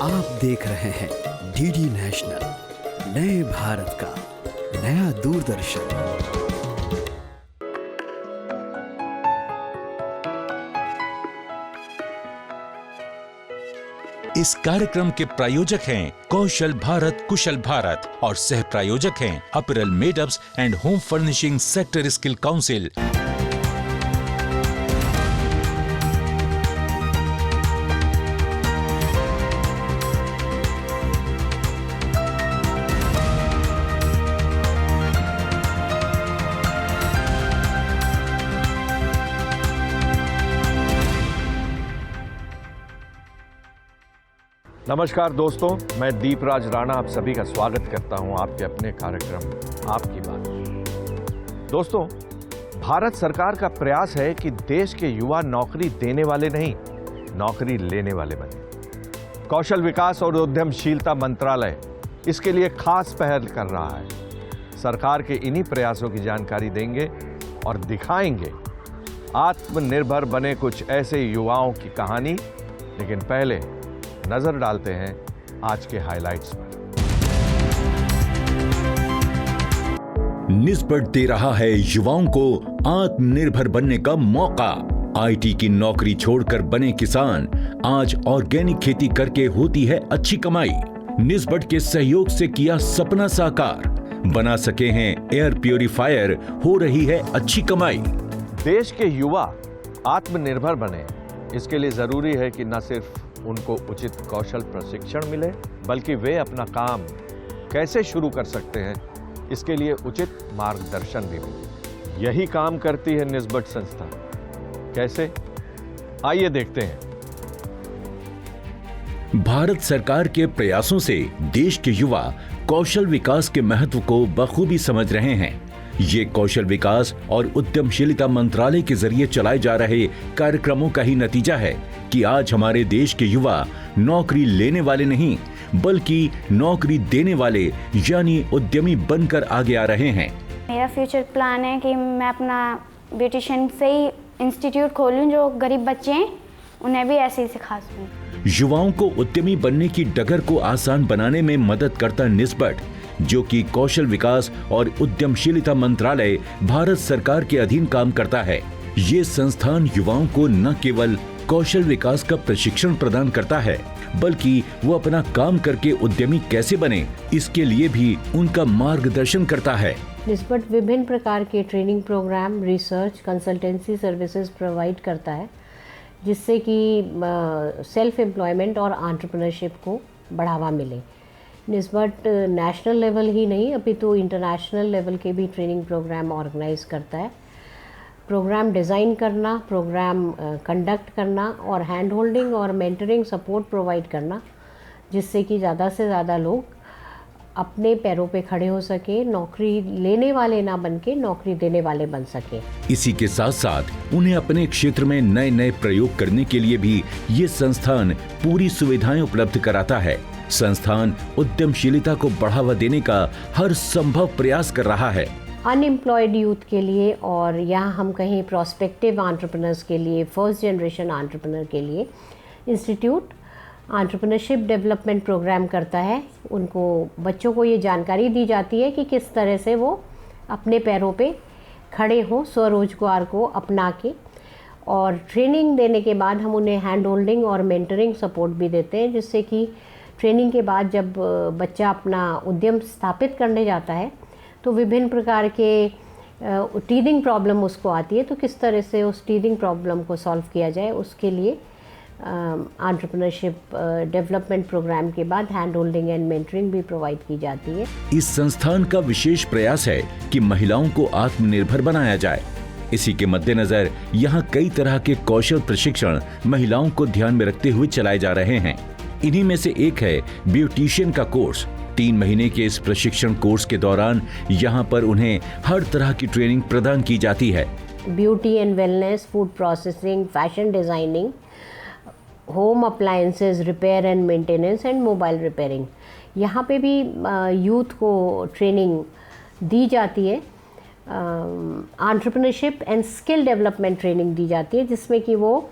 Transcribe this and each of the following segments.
आप देख रहे हैं डीडी नेशनल, नए भारत का नया दूरदर्शन। इस कार्यक्रम के प्रायोजक हैं कौशल भारत कुशल भारत और सह प्रायोजक हैं apparel made-ups and home furnishing sector skill council. नमस्कार दोस्तों, मैं दीपराज राणा आप सभी का स्वागत करता हूं आपके अपने कार्यक्रम आपकी बात। दोस्तों, भारत सरकार का प्रयास है कि देश के युवा नौकरी देने वाले नहीं, नौकरी लेने वाले बने। कौशल विकास और उद्यमशीलता मंत्रालय इसके लिए खास पहल कर रहा है। सरकार के इन्हीं प्रयासों की जानकारी देंगे और दिखाएंगे आत्मनिर्भर बने कुछ ऐसे युवाओं की कहानी। लेकिन पहले नजर डालते हैं आज के हाइलाइट्स पर। निस्बत दे रहा है युवाओं को आत्मनिर्भर बनने का मौका। आईटी की नौकरी छोड़कर बने किसान आज ऑर्गेनिक खेती करके होती है अच्छी कमाई। निस्बत के सहयोग से किया सपना साकार, बना सके हैं एयर प्यूरिफायर, हो रही है अच्छी कमाई। देश के युवा आत्मनिर्भर बने, इसके लिए जरूरी है कि न सिर्फ उनको उचित कौशल प्रशिक्षण मिले, बल्कि वे अपना काम कैसे शुरू कर सकते हैं इसके लिए उचित मार्गदर्शन भी मिले। यही काम करती है निस्बत संस्था। कैसे, आइए देखते हैं। भारत सरकार के प्रयासों से देश के युवा कौशल विकास के महत्व को बखूबी समझ रहे हैं। ये कौशल विकास और उद्यमशीलता मंत्रालय के जरिए चलाए जा रहे कार्यक्रमों का ही नतीजा है कि आज हमारे देश के युवा नौकरी लेने वाले नहीं, बल्कि नौकरी देने वाले यानी उद्यमी बनकर आगे आ रहे हैं। मेरा फ्यूचर प्लान है कि मैं अपना ब्यूटिशियन से ही इंस्टीट्यूट खोलूं, जो गरीब बच्चे हैं उन्हें भी ऐसे ही सिखा सकूं। युवाओं को उद्यमी बनने की डगर को आसान बनाने में मदद करता निस्बत, जो कि कौशल विकास और उद्यमशीलता मंत्रालय भारत सरकार के अधीन काम करता है। ये संस्थान युवाओं को न केवल कौशल विकास का प्रशिक्षण प्रदान करता है, बल्कि वो अपना काम करके उद्यमी कैसे बने इसके लिए भी उनका मार्गदर्शन करता है। निस्बत विभिन्न प्रकार के training program, research, consultancy services provide करता है, जिससे कि सेल्फ एम्प्लॉयमेंट और एंटरप्रेन्योरशिप को बढ़ावा मिले। निस्बत नेशनल लेवल ही नहीं, अपितु इंटरनेशनल लेवल के भी ट्रेनिंग प्रोग्राम ऑर्गेनाइज करता है। प्रोग्राम डिज़ाइन करना, प्रोग्राम कंडक्ट करना और हैंड होल्डिंग और मेंटरिंग सपोर्ट प्रोवाइड करना, जिससे कि ज़्यादा से ज़्यादा लोग अपने पैरों पे खड़े हो सके, नौकरी लेने वाले ना बन के नौकरी देने वाले बन सके। इसी के साथ साथ उन्हें अपने क्षेत्र में नए नए प्रयोग करने के लिए भी ये संस्थान पूरी सुविधाएं उपलब्ध कराता है। संस्थान उद्यमशीलता को बढ़ावा देने का हर संभव प्रयास कर रहा है। अनएम्प्लॉयड यूथ के लिए और यहाँ हम कहें प्रोस्पेक्टिव एंटरप्रेन्योर्स के लिए, फर्स्ट जनरेशन एंटरप्रेन्योर के लिए इंस्टीट्यूट एंटरप्रेन्योरशिप डेवलपमेंट प्रोग्राम करता है। उनको बच्चों को ये जानकारी दी जाती है कि किस तरह से वो अपने पैरों पे खड़े हों, स्वरोजगार को अपना के। और ट्रेनिंग देने के बाद हम उन्हें हैंड होल्डिंग और मेंटरिंग सपोर्ट भी देते हैं, जिससे कि ट्रेनिंग के बाद जब बच्चा अपना उद्यम स्थापित करने जाता है तो विभिन्न प्रकार के टीदिंग प्रॉब्लम उसको आती है, तो किस तरह से उस टीदिंग प्रॉब्लम को सॉल्व किया जाए, उसके लिए एंटरप्रेन्योरशिप डेवलपमेंट प्रोग्राम के बाद हैंड होल्डिंग एंड मेंटरिंग भी प्रोवाइड की जाती है। इस संस्थान का विशेष प्रयास है कि महिलाओं को आत्मनिर्भर बनाया जाए। इसी के मद्देनजर यहाँ कई तरह के कौशल प्रशिक्षण महिलाओं को ध्यान में रखते हुए चलाए जा रहे हैं। इन्हीं में से एक है ब्यूटिशियन का कोर्स। 3 महीने के इस प्रशिक्षण कोर्स के दौरान यहाँ पर उन्हें हर तरह की ट्रेनिंग प्रदान की जाती है। Beauty and wellness, food processing, fashion designing, home appliances repair and maintenance and mobile repairing, यहाँ पे भी यूथ को ट्रेनिंग दी जाती है। Entrepreneurship and skill development training दी जाती है, जिसमें कि वो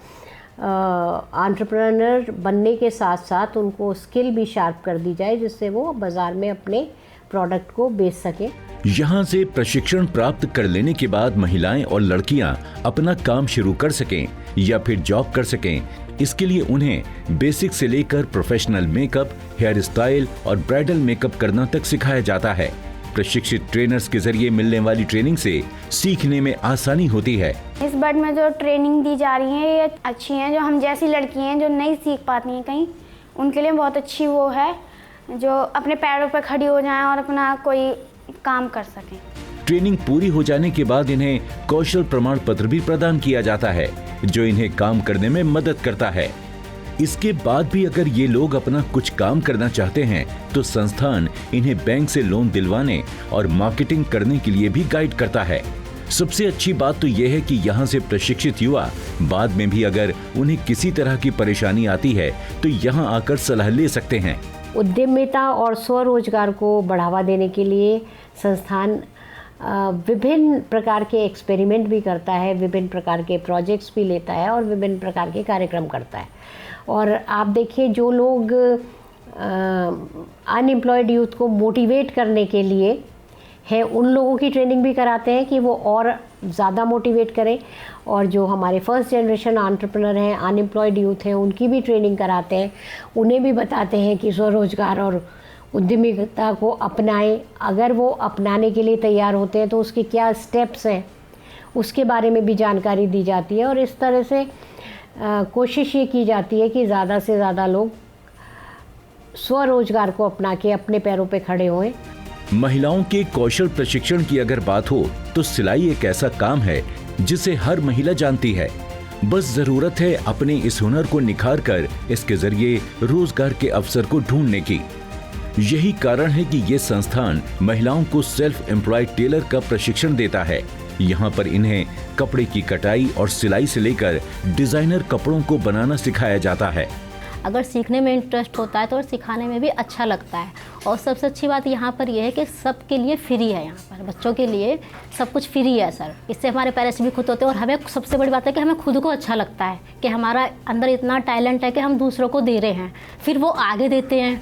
एंटरप्रेन्योर बनने के साथ साथ उनको स्किल भी शार्प कर दी जाए, जिससे वो बाज़ार में अपने प्रोडक्ट को बेच सकें। यहाँ से प्रशिक्षण प्राप्त कर लेने के बाद महिलाएं और लड़कियां अपना काम शुरू कर सकें या फिर जॉब कर सकें, इसके लिए उन्हें बेसिक से लेकर प्रोफेशनल मेकअप, हेयर स्टाइल और ब्राइडल मेकअप करना तक सिखाया जाता है। प्रशिक्षित ट्रेनर्स के जरिए मिलने वाली ट्रेनिंग से सीखने में आसानी होती है। इस बट में जो ट्रेनिंग दी जा रही है ये अच्छी है। जो हम जैसी लड़की हैं जो नहीं सीख पाती हैं कहीं, उनके लिए बहुत अच्छी वो है, जो अपने पैरों पर खड़ी हो जाएं और अपना कोई काम कर सकें। ट्रेनिंग पूरी हो जाने के बाद इन्हें कौशल प्रमाण पत्र भी प्रदान किया जाता है, जो इन्हें काम करने में मदद करता है। इसके बाद भी अगर ये लोग अपना कुछ काम करना चाहते हैं तो संस्थान इन्हें बैंक से लोन दिलवाने और मार्केटिंग करने के लिए भी गाइड करता है। सबसे अच्छी बात तो यह है कि यहाँ से प्रशिक्षित युवा बाद में भी अगर उन्हें किसी तरह की परेशानी आती है तो यहाँ आकर सलाह ले सकते हैं। उद्यमिता और स्वरोजगार को बढ़ावा देने के लिए संस्थान विभिन्न प्रकार के एक्सपेरिमेंट भी करता है, विभिन्न प्रकार के प्रोजेक्ट्स भी लेता है और विभिन्न प्रकार के कार्यक्रम करता है। और आप देखिए, जो लोग अनएम्प्लॉयड यूथ को मोटिवेट करने के लिए है, उन लोगों की ट्रेनिंग भी कराते हैं कि वो और ज़्यादा मोटिवेट करें। और जो हमारे फर्स्ट जनरेशन एंटरप्रेन्योर हैं, अनएम्प्लॉयड यूथ हैं, उनकी भी ट्रेनिंग कराते हैं। उन्हें भी बताते हैं कि स्वरोजगार और उद्यमिता को अपनाएं। अगर वो अपनाने के लिए तैयार होते हैं तो उसके क्या स्टेप्स हैं, उसके बारे में भी जानकारी दी जाती है। और इस तरह से कोशिश ये की जाती है कि ज़्यादा से ज़्यादा लोग स्वरोजगार को अपना के अपने पैरों पे खड़े होएं। महिलाओं के कौशल प्रशिक्षण की अगर बात हो तो सिलाई एक ऐसा काम है जिसे हर महिला जानती है। बस जरूरत है अपने इस हुनर को निखार कर इसके जरिए रोजगार के अवसर को ढूंढने की। यही कारण है कि ये संस्थान महिलाओं को सेल्फ एम्प्लॉयड टेलर का प्रशिक्षण देता है। यहाँ पर इन्हें कपड़े की कटाई और सिलाई से लेकर डिजाइनर कपड़ों को बनाना सिखाया जाता है। अगर सीखने में इंटरेस्ट होता है तो सिखाने में भी अच्छा लगता है। और सबसे अच्छी बात यहाँ पर यह है कि सबके लिए फ्री है। यहाँ पर बच्चों के लिए सब कुछ फ्री है सर। इससे हमारे पेरेंट्स भी खुद होते हैं और हमें सबसे बड़ी बात है कि हमें खुद को अच्छा लगता है कि हमारा अंदर इतना टैलेंट है कि हम दूसरों को दे रहे हैं, फिर वो आगे देते हैं।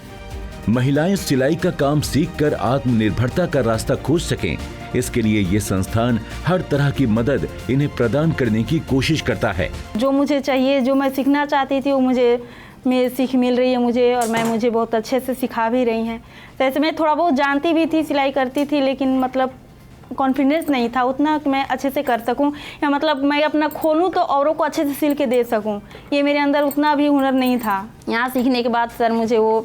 महिलाएं सिलाई का काम सीखकर आत्मनिर्भरता का रास्ता खोज सकें, इसके लिए ये संस्थान हर तरह की मदद इन्हें प्रदान करने की कोशिश करता है। जो मुझे चाहिए, जो मैं सीखना चाहती थी, वो मुझे सीख मिल रही है मुझे, और मुझे बहुत अच्छे से सिखा भी रही हैं। तो ऐसे मैं थोड़ा बहुत जानती भी थी, सिलाई करती थी, लेकिन मतलब कॉन्फिडेंस नहीं था उतना कि मैं अच्छे से कर सकूं, या मतलब मैं अपना खोलूं तो औरों को अच्छे से सिल के दे सकूं। ये मेरे अंदर उतना भी हुनर नहीं था। यहाँ सीखने के बाद सर मुझे वो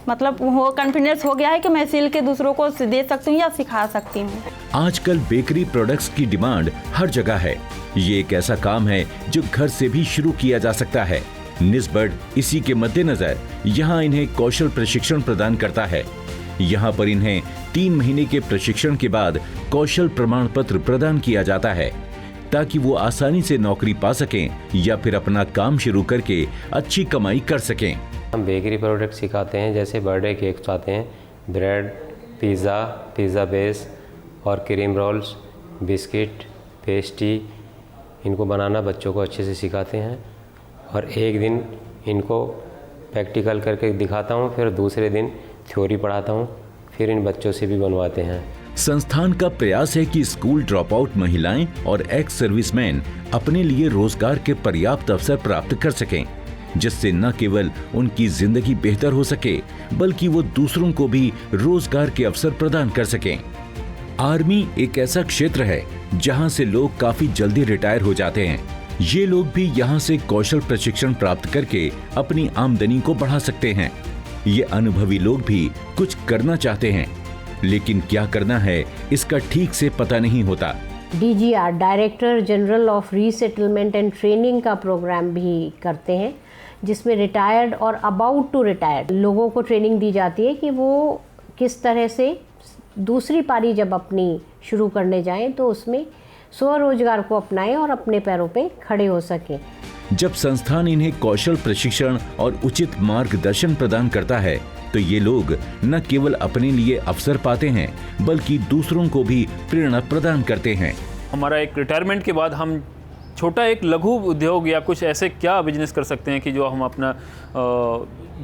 मतलब वो कॉन्फिडेंस हो गया है कि मैं सिल के दूसरों को दे सकती हूँ या सिखा सकती हूँ। आजकल बेकरी प्रोडक्ट्स की डिमांड हर जगह है। ये एक ऐसा काम है जो घर से भी शुरू किया जा सकता है। निस्बड इसी के मद्देनजर यहाँ इन्हें कौशल प्रशिक्षण प्रदान करता है। यहाँ पर इन्हें 3 महीने के प्रशिक्षण के बाद कौशल प्रमाण पत्र प्रदान किया जाता है, ताकि वो आसानी से नौकरी पा सकें या फिर अपना काम शुरू करके अच्छी कमाई कर सकें। हम बेकरी प्रोडक्ट सिखाते हैं, जैसे बर्थडे केक्स आते हैं, ब्रेड, पिज़्ज़ा बेस और क्रीम रोल्स, बिस्किट, पेस्ट्री, इनको बनाना बच्चों को अच्छे से सिखाते हैं। और एक दिन इनको प्रैक्टिकल करके दिखाता हूँ, फिर दूसरे दिन थ्योरी पढ़ाता हूँ, फिर इन बच्चों से भी बनवाते हैं। संस्थान का प्रयास है कि स्कूल ड्रॉप आउट महिलाएं और एक्स सर्विसमैन अपने लिए रोजगार के पर्याप्त अवसर प्राप्त कर सकें, जिससे न केवल उनकी जिंदगी बेहतर हो सके, बल्कि वो दूसरों को भी रोजगार के अवसर प्रदान कर सकें। आर्मी एक ऐसा क्षेत्र है जहां से लोग काफी जल्दी रिटायर हो जाते हैं। ये लोग भी यहां से कौशल प्रशिक्षण प्राप्त करके अपनी आमदनी को बढ़ा सकते हैं। ये अनुभवी लोग भी कुछ करना चाहते हैं, लेकिन क्या करना है इसका ठीक से पता नहीं होता। DGR director general of resettlement and training का प्रोग्राम भी करते हैं, जिसमें रिटायर्ड और अबाउट टू रिटायर्ड लोगों को ट्रेनिंग दी जाती है कि वो किस तरह से दूसरी पारी जब अपनी शुरू करने जाएं तो उसमें स्वरोजगार को अपनाएं और अपने पैरों पे खड़े हो सकें। जब संस्थान इन्हें कौशल प्रशिक्षण और उचित मार्गदर्शन प्रदान करता है तो ये लोग न केवल अपने लिए अवसर पाते हैं, बल्कि दूसरों को भी प्रेरणा प्रदान करते हैं। हमारा एक रिटायरमेंट के बाद हम छोटा एक लघु उद्योग या कुछ ऐसे क्या बिजनेस कर सकते हैं कि जो हम अपना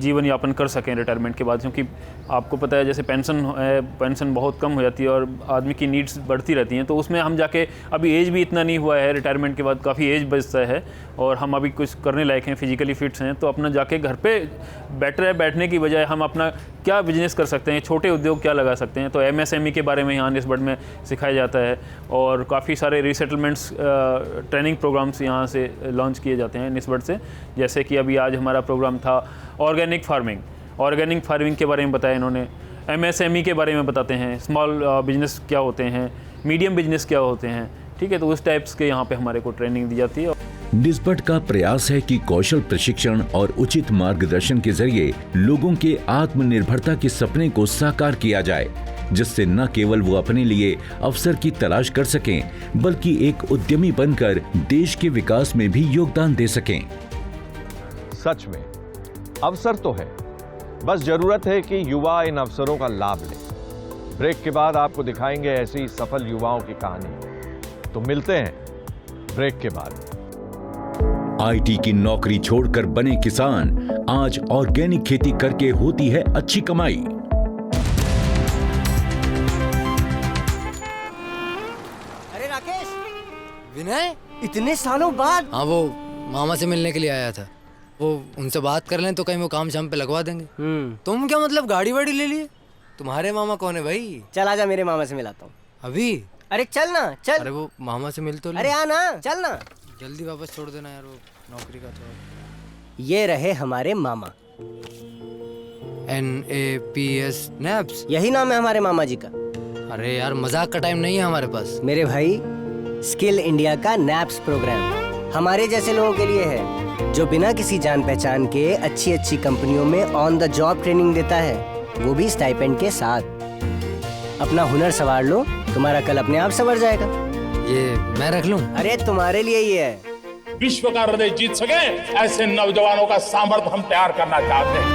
जीवन यापन कर सकें रिटायरमेंट के बाद, क्योंकि आपको पता है जैसे पेंशन बहुत कम हो जाती है और आदमी की नीड्स बढ़ती रहती हैं, तो उसमें हम जाके अभी एज भी इतना नहीं हुआ है, रिटायरमेंट के बाद काफ़ी एज बचता है और हम अभी कुछ करने लायक हैं, फिजिकली फिट्स हैं, तो अपना जाके घर पे बैठने की बजाय हम अपना क्या बिजनेस कर सकते हैं, छोटे उद्योग क्या लगा सकते हैं। तो MSME के बारे में यहाँ निस्बत में सिखाया जाता है और काफ़ी सारे रीसेटलमेंट्स ट्रेनिंग प्रोग्राम्स यहाँ से लॉन्च किए जाते हैं निस्बत से। जैसे कि अभी आज हमारा प्रोग्राम था ऑर्गेनिक फार्मिंग के बारे में बताया इन्होंने, MSME के बारे में बताते हैं, स्मॉल बिजनेस क्या होते हैं, मीडियम बिजनेस क्या होते हैं, ठीक है। तो उस टाइप्स के यहाँ पे हमारे को ट्रेनिंग दी जाती है। निस्बत का प्रयास है कि कौशल प्रशिक्षण और उचित मार्गदर्शन के जरिए लोगों के आत्मनिर्भरता के सपने को साकार किया जाए, जिससे न केवल वो अपने लिए अवसर की तलाश कर सकें, बल्कि एक उद्यमी बनकर देश के विकास में भी योगदान दे सकें। सच में अवसर तो है, बस जरूरत है कि युवा इन अवसरों का लाभ लें। ब्रेक के बाद आपको दिखाएंगे ऐसी सफल युवाओं की कहानी। तो मिलते हैं ब्रेक के बाद। IT की नौकरी छोड़कर बने किसान, आज ऑर्गेनिक खेती करके होती है अच्छी कमाई। अरे राकेश, विनय, इतने सालों बाद। हाँ, वो मामा से मिलने के लिए आया था, वो उनसे बात कर लें तो कहीं वो काम शाम पे लगवा देंगे। तुम क्या मतलब गाड़ी वाड़ी ले लिए? तुम्हारे मामा कौन है भाई? चल आजा, मेरे मामा से मिलाता हूँ। अभी? अरे चल ना, चल। अरे वो मामा से मिल तो ले। अरे आना, चल ना। जल्दी वापस छोड़ देना यार, वो नौकरी का तो। ये रहे हमारे मामा। NAPS नैप्स, यही नाम है हमारे मामा जी का। अरे यार मजाक का टाइम नहीं है हमारे पास। मेरे भाई, स्किल इंडिया का नैप्स प्रोग्राम हमारे जैसे लोगों के लिए है, जो बिना किसी जान पहचान के अच्छी कंपनियों में ऑन द जॉब ट्रेनिंग देता है, वो भी स्टाइपेंड के साथ। अपना हुनर संवार लो, तुम्हारा कल अपने आप संवर जाएगा। ये मैं रख लूं? अरे तुम्हारे लिए ही है। विश्व का हृदय जीत सके ऐसे नौजवानों का सामर्थ्य हम तैयार करना चाहते हैं।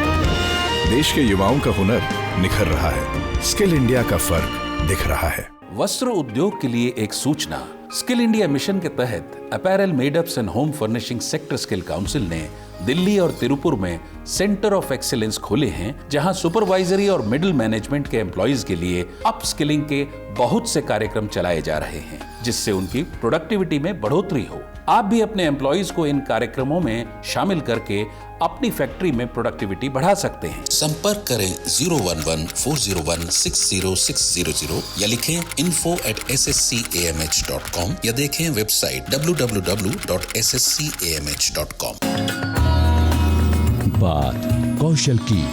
देश के युवाओं का हुनर निखर रहा है, स्किल इंडिया का फर्क दिख रहा है। वस्त्र उद्योग के लिए एक सूचना। स्किल इंडिया मिशन के तहत apparel, made-ups and home furnishing sector skill council ने दिल्ली और तिरुपुर में सेंटर ऑफ एक्सीलेंस खोले हैं, जहां सुपरवाइजरी और मिडिल मैनेजमेंट के एम्प्लॉइज के लिए अपस्किलिंग के बहुत से कार्यक्रम चलाए जा रहे हैं, जिससे उनकी प्रोडक्टिविटी में बढ़ोतरी हो। आप भी अपने एम्प्लॉइज को इन कार्यक्रमों में शामिल करके अपनी फैक्ट्री में प्रोडक्टिविटी बढ़ा सकते हैं। संपर्क करें 011-401-60600 या लिखें info@sscamh.com या देखें वेबसाइट www.sscamh.com। बात कौशल की,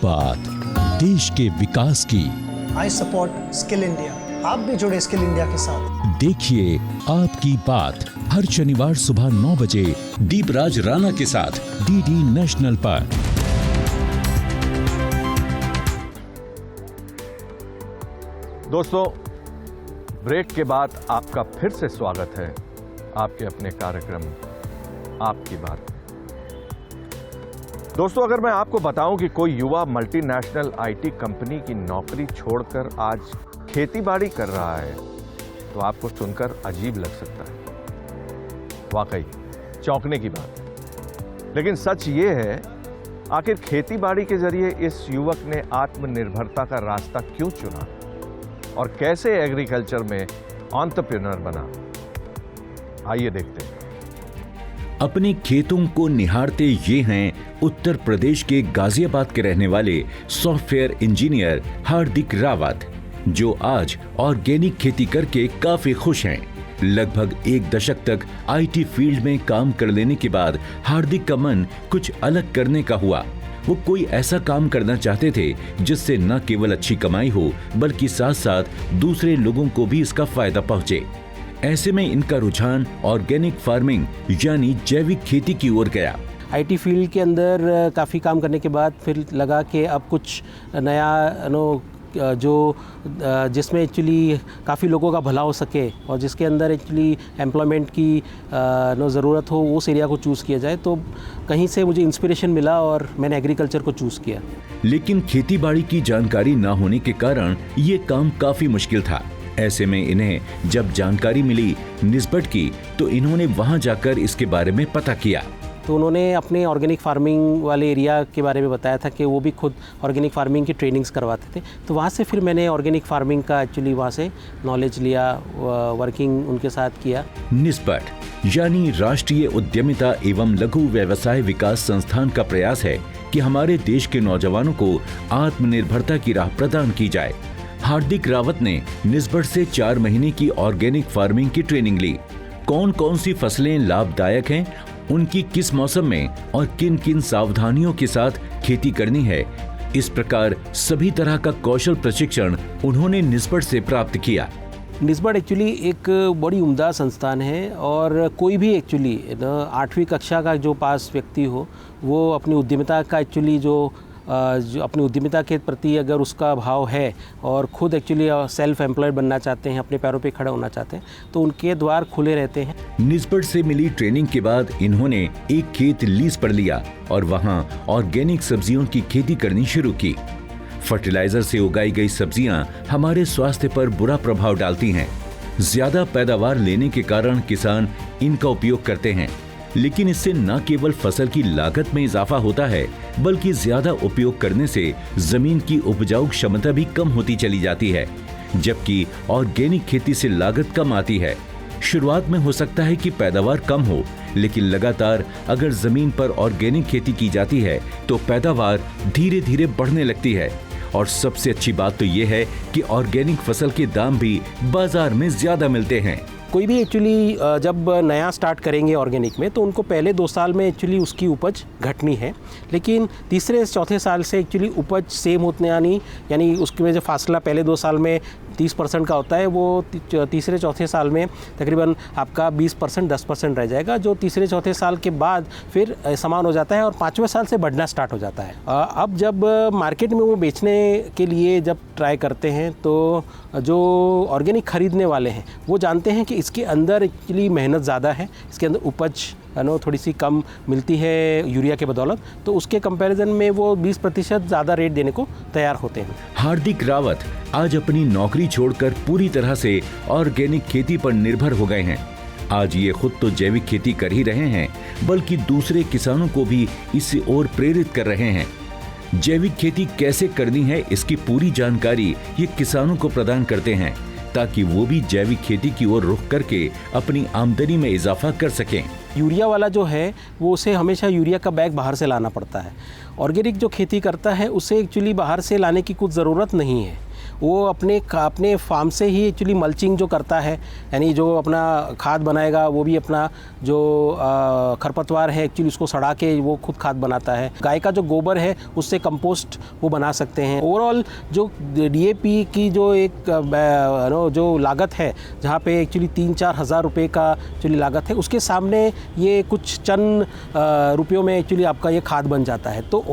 बात देश के विकास की। I support skill India. आप भी जुड़े स्किल इंडिया के साथ। देखिए आपकी बात हर शनिवार सुबह 9 बजे दीपराज राणा के साथ DD नेशनल पर। दोस्तों, ब्रेक के बाद आपका फिर से स्वागत है आपके अपने कार्यक्रम आपकी बात। दोस्तों, अगर मैं आपको बताऊं कि कोई युवा मल्टीनेशनल IT कंपनी की नौकरी छोड़कर आज खेतीबाड़ी कर रहा है, तो आपको सुनकर अजीब लग सकता है, वाकई चौंकने की बात है। लेकिन सच ये है, आखिर खेतीबाड़ी के जरिए इस युवक ने आत्मनिर्भरता का रास्ता क्यों चुना और कैसे एग्रीकल्चर में एंटरप्रेन्योर बना, आइए देखते हैं। अपने खेतों को निहारते ये हैं उत्तर प्रदेश के गाजियाबाद के रहने वाले सॉफ्टवेयर इंजीनियर हार्दिक रावत, जो आज ऑर्गेनिक खेती करके काफी खुश हैं। लगभग 1 दशक तक IT फील्ड में काम कर लेने के बाद हार्दिक का मन कुछ अलग करने का हुआ। वो कोई ऐसा काम करना चाहते थे जिससे न केवल अच्छी कमाई हो, बल्कि साथ साथ दूसरे लोगों को भी इसका फायदा पहुंचे। ऐसे में इनका रुझान ऑर्गेनिक फार्मिंग यानी जैविक खेती की ओर गया। IT फील्ड के अंदर काफ़ी काम करने के बाद फिर लगा कि अब कुछ नया जिसमें एक्चुअली काफ़ी लोगों का भला हो सके और जिसके अंदर एक्चुअली एम्प्लॉयमेंट की ज़रूरत हो, उस एरिया को चूज़ किया जाए। तो कहीं से मुझे इंस्पिरेशन मिला और मैंने एग्रीकल्चर को चूज़ किया। लेकिन खेतीबाड़ी की जानकारी ना होने के कारण ये काम काफ़ी मुश्किल था। ऐसे में इन्हें जब जानकारी मिली निस्बत की तो इन्होंने वहां जाकर इसके बारे में पता किया। तो उन्होंने अपने ऑर्गेनिक फार्मिंग वाले एरिया के बारे में बताया था कि वो भी खुद ऑर्गेनिक फार्मिंग की ट्रेनिंग्स करवाते थे। तो वहाँ से फिर मैंने ऑर्गेनिक फार्मिंग का एक्चुअली वहाँ से नॉलेज लिया, वर्किंग उनके साथ किया। निस्बत यानी राष्ट्रीय उद्यमिता एवं लघु व्यवसाय विकास संस्थान का प्रयास है कि हमारे देश के नौजवानों को आत्मनिर्भरता की राह प्रदान की जाए। हार्दिक रावत ने निस्बत से 4 महीने की ऑर्गेनिक फार्मिंग की ट्रेनिंग ली। कौन कौन सी फसलें लाभदायक हैं, उनकी किस मौसम में और किन किन सावधानियों के साथ खेती करनी है, इस प्रकार सभी तरह का कौशल प्रशिक्षण उन्होंने निस्बत से प्राप्त किया। निस्बत एक्चुअली एक बड़ी उम्दा संस्थान है और कोई भी एक्चुअली 8वीं कक्षा का जो पास व्यक्ति हो वो अपनी उद्यमिता का एक्चुअली जो अपनी उद्यमिता के प्रति अगर उसका भाव है और खुद एक्चुअली सेल्फ एम्प्लॉयड बनना चाहते हैं, अपने पैरों पे खड़ा होना चाहते हैं, तो उनके द्वार खुले रहते हैं। निस्बत से मिली ट्रेनिंग के बाद इन्होंने एक खेत लीज पर लिया और वहां ऑर्गेनिक सब्जियों की खेती करनी शुरू की। फर्टिलाइजर से उगाई गई सब्जियां हमारे स्वास्थ्य पर बुरा प्रभाव डालती हैं। ज्यादा पैदावार लेने के कारण किसान इनका उपयोग करते हैं, लेकिन इससे न केवल फसल की लागत में इजाफा होता है बल्कि ज्यादा उपयोग करने से जमीन की उपजाऊ क्षमता भी कम होती चली जाती है, जबकि ऑर्गेनिक खेती से लागत कम आती है। शुरुआत में हो सकता है कि पैदावार कम हो, लेकिन लगातार अगर जमीन पर ऑर्गेनिक खेती की जाती है तो पैदावार धीरे धीरे बढ़ने लगती है। और सबसे अच्छी बात तो ये है कि ऑर्गेनिक फसल के दाम भी बाजार में ज्यादा मिलते हैं। कोई भी एक्चुअली जब नया स्टार्ट करेंगे ऑर्गेनिक में तो उनको पहले 2 साल में एक्चुअली उसकी उपज घटनी है, लेकिन तीसरे चौथे साल से एक्चुअली उपज सेम होते यानी उसके में जो फासला पहले 2 साल में 30% का होता है वो तीसरे चौथे साल में तकरीबन आपका 20% 10% रह जाएगा, जो तीसरे चौथे साल के बाद फिर समान हो जाता है और 5वें साल से बढ़ना स्टार्ट हो जाता है। अब जब मार्केट में वो बेचने के लिए जब ट्राई करते हैं तो जो ऑर्गेनिक खरीदने वाले हैं वो जानते हैं कि इसके अंदर एक्चुअली मेहनत ज़्यादा है, इसके अंदर उपज थोड़ी सी कम मिलती है यूरिया के बदौलत, तो उसके कंपैरिजन में वो 20% ज़्यादा रेट देने को तैयार होते हैं। हार्दिक रावत आज अपनी नौकरी छोड़कर पूरी तरह से ऑर्गेनिक खेती पर निर्भर हो गए हैं। आज ये खुद तो जैविक खेती कर ही रहे हैं बल्कि दूसरे किसानों को भी इससे और प्रेरित कर रहे हैं। जैविक खेती कैसे करनी है इसकी पूरी जानकारी ये किसानों को प्रदान करते हैं ताकि वो भी जैविक खेती की ओर रुख करके अपनी आमदनी में इजाफा कर सकें। यूरिया वाला जो है वो उसे हमेशा यूरिया का बैग बाहर से लाना पड़ता है। ऑर्गेनिक जो खेती करता है उसे एक्चुअली बाहर से लाने की कुछ ज़रूरत नहीं है, वो अपने फार्म से ही एक्चुअली मल्चिंग जो करता है, यानी जो अपना खाद बनाएगा वो भी अपना जो खरपतवार है एक्चुअली उसको सड़ा के वो खुद खाद बनाता है। गाय का जो गोबर है उससे कंपोस्ट वो बना सकते हैं। ओवरऑल जो DAP की जो एक जो लागत है जहाँ पे एक्चुअली 3-4 हज़ार रुपये का एक्चुअली लागत है, उसके सामने ये कुछ चंद रुपयों में एक्चुअली आपका ये खाद बन जाता है। तो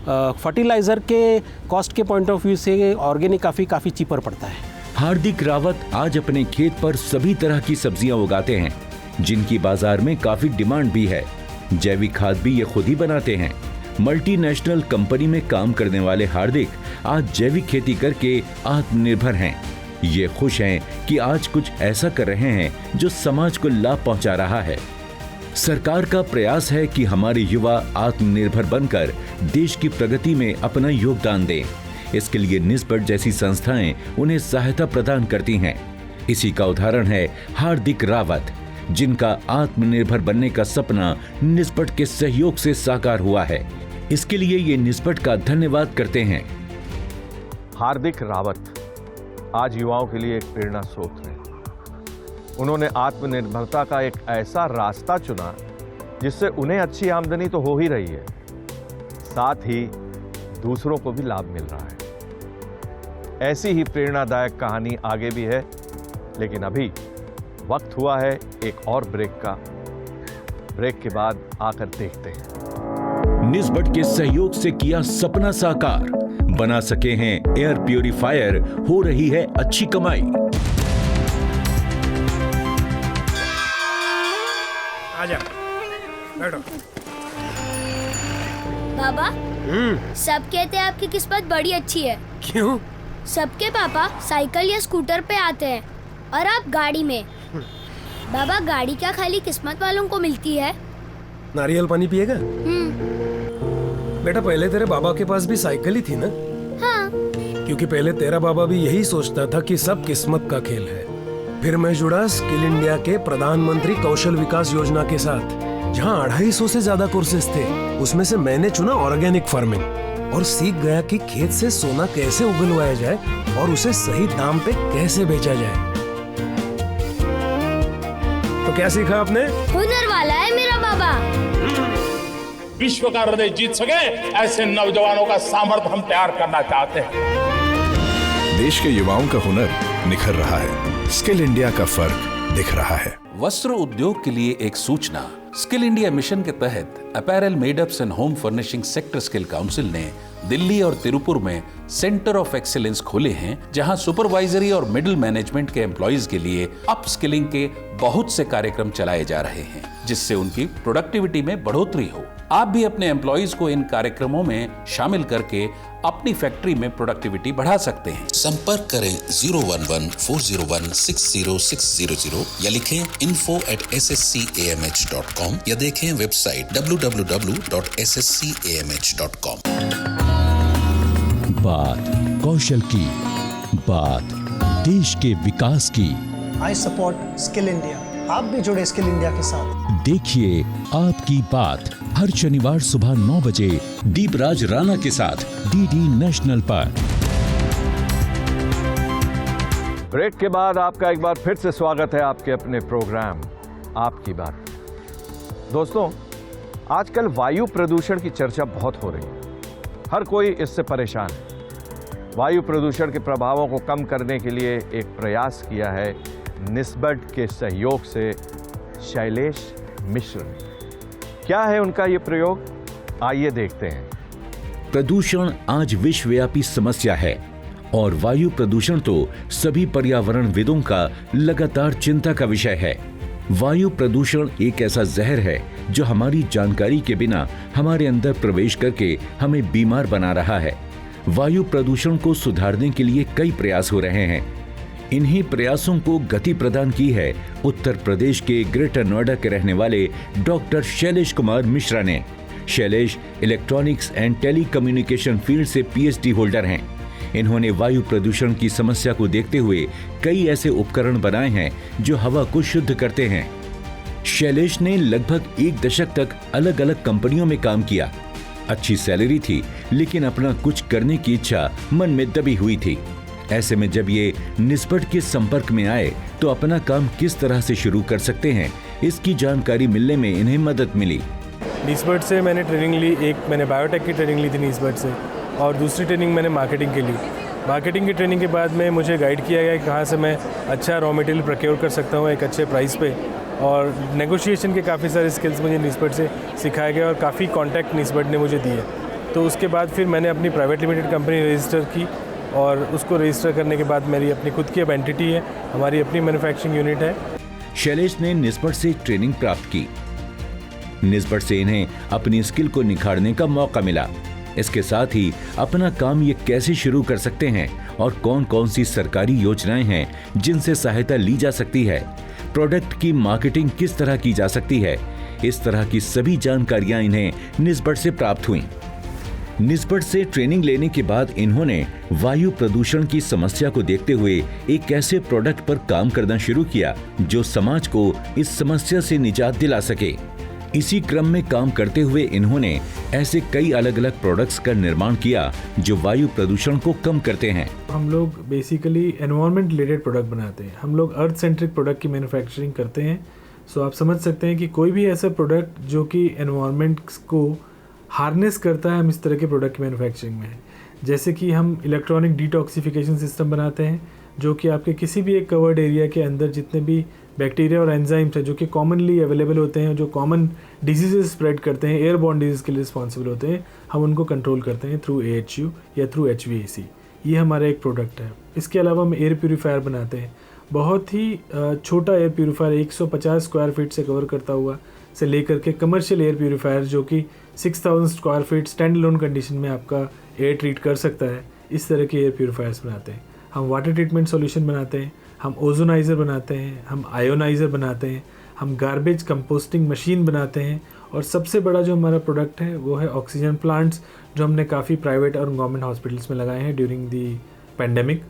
फर्टिलाइज़र के कॉस्ट के पॉइंट ऑफ व्यू से ऑर्गेनिक काफ़ी चीपर पड़ता है। हार्दिक रावत आज अपने खेत पर सभी तरह की सब्जियां उगाते हैं जिनकी बाजार में काफी डिमांड भी है। जैविक खाद भी ये खुद ही बनाते हैं। मल्टीनेशनल कंपनी में काम करने वाले हार्दिक आज जैविक खेती करके आत्मनिर्भर हैं। ये खुश हैं कि आज कुछ ऐसा कर रहे हैं जो समाज को लाभ पहुंचा रहा है। सरकार का प्रयास है कि हमारे युवा आत्मनिर्भर बनकर देश की प्रगति में अपना योगदान दें। इसके लिए निस्बत जैसी संस्थाएं उन्हें सहायता प्रदान करती हैं। इसी का उदाहरण है हार्दिक रावत, जिनका आत्मनिर्भर बनने का सपना निस्बत के सहयोग से साकार हुआ है। इसके लिए ये निस्बत का धन्यवाद करते हैं। हार्दिक रावत आज युवाओं के लिए एक प्रेरणा स्रोत है। उन्होंने आत्मनिर्भरता का एक ऐसा रास्ता चुना जिससे उन्हें अच्छी आमदनी तो हो ही रही है, साथ ही दूसरों को भी लाभ मिल रहा है। ऐसी ही प्रेरणादायक कहानी आगे भी है, लेकिन अभी वक्त हुआ है एक और ब्रेक का। ब्रेक के बाद आकर देखते हैं। निस्बत के सहयोग से किया सपना साकार, बना सके हैं एयर प्यूरिफायर, हो रही है अच्छी कमाई। आजा, बैठो। बाबा, सब कहते हैं आपकी किस्मत बड़ी अच्छी है। क्यों? सबके पापा साइकिल या स्कूटर पे आते हैं और आप गाड़ी में। बाबा, गाड़ी क्या खाली किस्मत वालों को मिलती है? नारियल पानी पिएगा? बेटा, पहले तेरे बाबा के पास भी साइकिल ही थी ना? हाँ। क्योंकि पहले तेरा बाबा भी यही सोचता था कि सब किस्मत का खेल है। फिर मैं जुड़ा स्किल इंडिया के प्रधानमंत्री कौशल विकास योजना के साथ, जहाँ 250 से ज्यादा कोर्सेज थे। उसमें से मैंने चुना ऑर्गेनिक फार्मिंग और सीख गया कि खेत से सोना कैसे उगलवाया जाए और उसे सही दाम पे कैसे बेचा जाए। तो क्या सीखा आपने? हुनर वाला है मेरा बाबा। विश्व का हृदय जीत सके ऐसे नौजवानों का सामर्थ्य हम तैयार करना चाहते हैं। देश के युवाओं का हुनर निखर रहा है। स्किल इंडिया का फर्क दिख रहा है। वस्त्र उद्योग के लिए एक सूचना। स्किल इंडिया मिशन के तहत apparel made-ups and home furnishing sector skill council ने दिल्ली और तिरुपुर में सेंटर ऑफ एक्सीलेंस खोले हैं, जहां सुपरवाइजरी और मिडिल मैनेजमेंट के एम्प्लॉइज के लिए अपस्किलिंग के बहुत से कार्यक्रम चलाए जा रहे हैं, जिससे उनकी प्रोडक्टिविटी में बढ़ोतरी हो। आप भी अपने एम्प्लॉइज को इन कार्यक्रमों में शामिल करके अपनी फैक्ट्री में प्रोडक्टिविटी बढ़ा सकते हैं। संपर्क करें 011-401-60600 या लिखें info@sscamh.com या देखें वेबसाइट www.sscamh.com। बात कौशल की, बात देश के विकास की। I support skill India. आप भी जुड़े स्किल इंडिया के साथ। देखिए आपकी बात हर शनिवार सुबह 9 बजे दीपराज राणा के साथ डीडी नेशनल पर। ब्रेक के बाद आपका एक बार फिर से स्वागत है आपके अपने प्रोग्राम आपकी बात। दोस्तों, आजकल वायु प्रदूषण की चर्चा बहुत हो रही है। हर कोई इससे परेशान है। वायु प्रदूषण के प्रभावों को कम करने के लिए एक प्रयास किया है निस्बड के सहयोग से शैलेश मिश्र ने। क्या है उनका ये प्रयोग, आइए देखते हैं। प्रदूषण आज विश्वव्यापी समस्या है और वायु प्रदूषण तो सभी पर्यावरणविदों का लगातार चिंता का विषय है। वायु प्रदूषण एक ऐसा जहर है जो हमारी जानकारी के बिना हमारे अंदर प्रवेश करके हमें बीमार बना रहा है। वायु प्रदूषण को सुधारने के लिए कई प्रयास हो रहे हैं। इन्हीं प्रयासों को गति प्रदान की है उत्तर प्रदेश के ग्रेटर नोएडा के रहने वाले डॉक्टर शैलेश कुमार मिश्रा ने। Shailesh electronics and telecommunication field से पीएचडी होल्डर हैं। इन्होंने वायु प्रदूषण की समस्या को देखते हुए कई ऐसे उपकरण बनाए हैं जो हवा को शुद्ध करते हैं। शैलेश ने लगभग 1 दशक तक अलग अलग कंपनियों में काम किया। अच्छी सैलरी थी, लेकिन अपना कुछ करने की इच्छा मन में दबी हुई थी। ऐसे में जब ये निस्बड के संपर्क में आए तो अपना काम किस तरह से शुरू कर सकते हैं, इसकी जानकारी मिलने में इन्हें मदद मिली। निस्बड से मैंने ट्रेनिंग ली। एक मैंने बायोटेक की ट्रेनिंग ली थी निस्बड से, और दूसरी ट्रेनिंग मैंने मार्केटिंग की ली। मार्केटिंग की ट्रेनिंग के बाद में मुझे गाइड किया गया कि कहाँ से मैं अच्छा रॉ मटेरियल प्रोक्योर कर सकता हूँ एक अच्छे प्राइस पे, और नेगोशिएशन के काफ़ी सारे स्किल्स मुझे निस्बड से सिखाए गए और काफ़ी कॉन्टैक्ट निस्बड ने मुझे दिए। तो उसके बाद फिर मैंने अपनी प्राइवेट लिमिटेड कंपनी रजिस्टर की, और उसको रजिस्टर करने के बाद मेरी अपनी खुद की अब एंटिटी है, हमारी अपनी मैन्युफैक्चरिंग यूनिट है। शैलेश ने निस्बड से ट्रेनिंग प्राप्त की। निस्बड से इन्हें अपनी स्किल को निखारने का मौका मिला। इसके साथ ही अपना काम ये कैसे शुरू कर सकते हैं और कौन कौन सी सरकारी योजनाएं हैं जिनसे सहायता ली जा सकती है, प्रोडक्ट की मार्केटिंग किस तरह की जा सकती है, इस तरह की सभी जानकारियां इन्हें निस्बड से प्राप्त हुई। निस्बड से ट्रेनिंग लेने के बाद इन्होंने वायु प्रदूषण की समस्या को देखते हुए एक ऐसे प्रोडक्ट पर काम करना शुरू किया जो समाज को इस समस्या से निजात दिला सके। इसी क्रम में काम करते हुए इन्होंने ऐसे कई अलग अलग प्रोडक्ट्स का निर्माण किया जो वायु प्रदूषण को कम करते हैं। हम लोग बेसिकली एनवायरनमेंट रिलेटेड प्रोडक्ट बनाते हैं। हम लोग अर्थ सेंट्रिक प्रोडक्ट की मैन्युफैक्चरिंग करते हैं। सो आप समझ सकते हैं कि कोई भी ऐसा प्रोडक्ट जो कि एनवायरनमेंट को हार्नेस करता है, हम इस तरह के प्रोडक्ट की मैन्युफैक्चरिंग में है। जैसे कि हम इलेक्ट्रॉनिक डिटॉक्सिफिकेशन सिस्टम बनाते हैं, जो कि आपके किसी भी एक कवर्ड एरिया के अंदर जितने भी बैक्टीरिया और एंजाइम्स हैं जो कि कॉमनली अवेलेबल होते हैं, जो कॉमन डिजीजेस स्प्रेड करते हैं, एयरबॉर्न डिजीज के लिए रिस्पॉन्सिबल होते हैं, हम उनको कंट्रोल करते हैं थ्रू AHU या थ्रू HVAC। ये हमारा एक प्रोडक्ट है। इसके अलावा हम एयर प्यूरीफायर बनाते हैं। बहुत ही छोटा एयर प्यूरीफायर 150 स्क्वायर फीट से कवर करता हुआ से लेकर के कमर्शियल एयर प्यूरीफायर जो कि 6000 square feet stand alone condition में आपका एयर ट्रीट कर सकता है, इस तरह के एयर प्योरीफायर्स बनाते हैं। हम वाटर ट्रीटमेंट सॉल्यूशन बनाते हैं, हम ओजोनाइज़र बनाते हैं, हम आयोनाइज़र बनाते हैं, हम गार्बेज कंपोस्टिंग मशीन बनाते हैं, और सबसे बड़ा जो हमारा प्रोडक्ट है वो है ऑक्सीजन प्लांट्स, जो हमने काफ़ी प्राइवेट और गवर्नमेंट हॉस्पिटल्स में लगाए हैं ड्यूरिंग दी पैंडेमिक,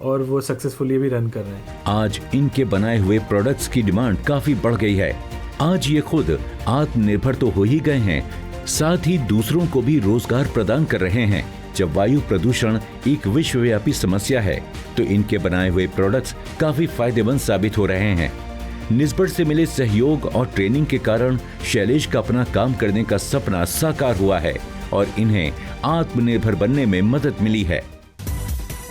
और वो सक्सेसफुली अभी रन कर रहे हैं। आज इनके बनाए हुए प्रोडक्ट्स की डिमांड काफी बढ़ गई है। आज ये खुद आत्मनिर्भर तो हो ही गए हैं, साथ ही दूसरों को भी रोजगार प्रदान कर रहे हैं। जब वायु प्रदूषण एक विश्वव्यापी समस्या है तो इनके बनाए हुए प्रोडक्ट्स काफी फायदेमंद साबित हो रहे हैं। निस्बत से मिले सहयोग और ट्रेनिंग के कारण शैलेश का अपना काम करने का सपना साकार हुआ है और इन्हें आत्मनिर्भर बनने में मदद मिली है।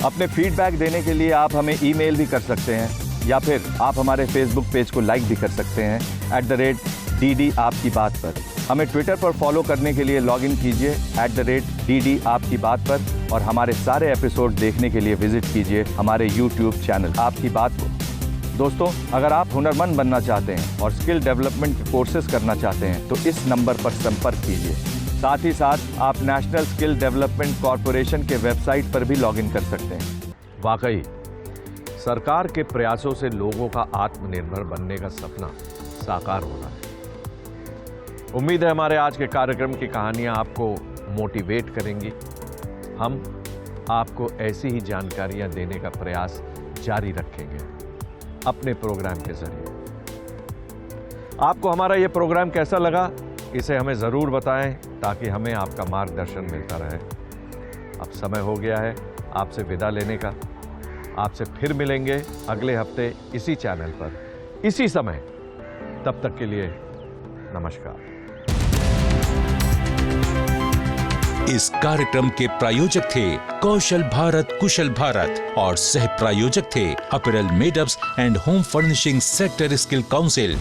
अपने फीडबैक देने के लिए आप हमें ईमेल भी कर सकते हैं, या फिर आप हमारे फेसबुक पेज को लाइक भी कर सकते हैं @DD आपकी बात पर। हमें ट्विटर पर फॉलो करने के लिए लॉगिन कीजिए @DD आपकी बात पर, और हमारे सारे एपिसोड देखने के लिए विजिट कीजिए हमारे यूट्यूब चैनल आपकी बात को। दोस्तों, अगर आप हुनरमंद बनना चाहते हैं और स्किल डेवलपमेंट के कोर्सेज करना चाहते हैं तो इस नंबर पर संपर्क कीजिए। साथ ही साथ आप नेशनल स्किल डेवलपमेंट कॉरपोरेशन के वेबसाइट पर भी लॉगिन कर सकते हैं। वाकई सरकार के प्रयासों से लोगों का आत्मनिर्भर बनने का सपना साकार हो रहा है। उम्मीद है हमारे आज के कार्यक्रम की कहानियां आपको मोटिवेट करेंगी। हम आपको ऐसी ही जानकारियां देने का प्रयास जारी रखेंगे अपने प्रोग्राम के जरिए। आपको हमारा ये प्रोग्राम कैसा लगा, इसे हमें ज़रूर बताएं ताकि हमें आपका मार्गदर्शन मिलता रहे। अब समय हो गया है आपसे विदा लेने का। आपसे फिर मिलेंगे अगले हफ्ते इसी चैनल पर, इसी समय। तब तक के लिए नमस्कार। इस कार्यक्रम के प्रायोजक थे कौशल भारत कुशल भारत और सह प्रायोजक थे apparel made-ups and home furnishing sector skill council.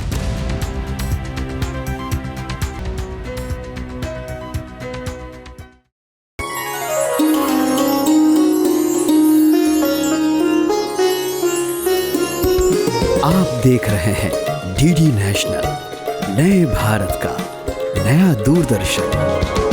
आप देख रहे हैं DD नेशनल, नए भारत का नया दूरदर्शन।